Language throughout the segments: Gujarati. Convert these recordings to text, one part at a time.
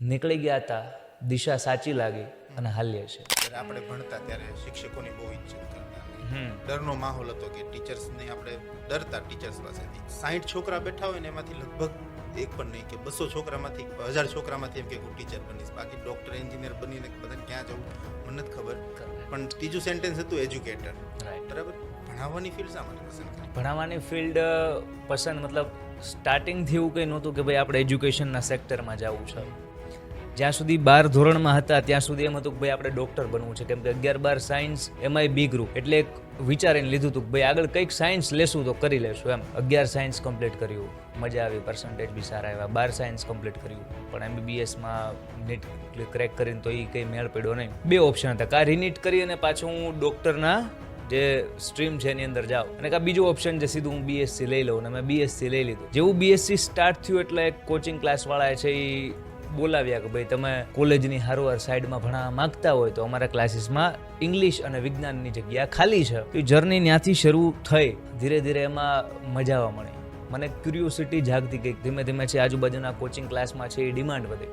નીકળી ગયા હતા, દિશા સાચી લાગી અને હાલ્ય છે. જ્યારે આપણે ભણતા ત્યારે શિક્ષકોની બહુ ઇજ્જત કરતા, ડરનો માહોલ હતો કે ટીચર્સને આપણે ડરતા ટીચર્સ પાસેથી. 60 છોકરા બેઠા હોય ને એમાંથી લગભગ એક પણ નહીં કે 200 છોકરામાંથી 1000 છોકરામાંથી એમ કે હું ટીચર બનીશ, બાકી ડોક્ટર એન્જિનિયર બનીને બધાને ક્યાં જવું મને નથી ખબર. પણ ત્રીજું સેન્ટેન્સ હતું એજ્યુકેટર. બરાબર. ભણાવવાની ફિલ્ડ શા માટે પસંદ કરી? ભણાવવાની ફિલ્ડ પસંદ મતલબ સ્ટાર્ટિંગથી એવું કંઈ નહોતું કે ભાઈ આપણે એજ્યુકેશનના સેક્ટરમાં જવું છે. જ્યાં સુધી 12 ધોરણમાં હતા ત્યાં સુધી એમ હતું કે ભાઈ આપણે ડૉક્ટર બનવું છે, કેમ કે 11-12 સાયન્સ એમાંય બી ગ્રુપ, એટલે એક વિચારીને લીધું હતું કે ભાઈ આગળ કંઈક સાયન્સ લેશું તો કરી લેશું એમ. 11 સાયન્સ કમ્પ્લીટ કર્યું, મજા આવી, પર્સન્ટેજ બી સારા આવ્યા. 12 સાયન્સ કમ્પ્લીટ કર્યું, પણ MBBSમાં નીટ ક્રેક કરીને તો એ કંઈ મેળ પડ્યો નહીં. 2 ઓપ્શન હતા, કાં રીનીટ કરી અને પાછું હું ડૉક્ટરના જે સ્ટ્રીમ છે એની અંદર જાઓ, અને કાં બીજો ઓપ્શન છે સીધું હું BSc લઈ લઉં, અને મેં BSc લઈ લીધું. જેવું BSc સ્ટાર્ટ થયું એટલે એક કોચિંગ ક્લાસવાળાએ છે એ બોલાવ્યા કે ભાઈ તમે કોલેજની હારોહાર સાઈડમાં ભણવા માંગતા હોય તો અમારા ક્લાસીસમાં ઇંગ્લિશ અને વિજ્ઞાનની જગ્યા ખાલી છે. તો જર્ની ત્યાંથી શરૂ થઈ, ધીરે ધીરે એમાં મજા આવવા મળી. મને ક્યુરિયોસિટી જાગતી ગઈ. ધીમે ધીમે છે આજુબાજુના કોચિંગ ક્લાસમાં છે એ ડિમાન્ડ વધી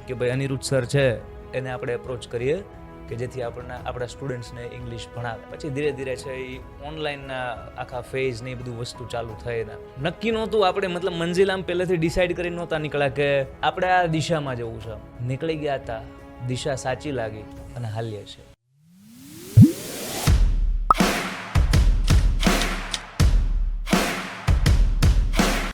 કે ભાઈ અનિરુદ્ધ સર છે એને આપણે એપ્રોચ કરીએ કે જેથી આપણા સ્ટુડન્ટ્સને ઇંગ્લિશ ભણાવે. પછી ધીરે ધીરે છે એ ઓનલાઈનના આખા ફેઝ ને એ બધું વસ્તુ ચાલુ થઈ. નક્કી નહોતું આપણે, મતલબ મંજિલ આમ પહેલેથી ડિસાઈડ કરી નહોતા નીકળ્યા કે આપણે આ દિશામાં જવું છે. નીકળી ગયા હતા, દિશા સાચી લાગી અને હાલ્ય છે.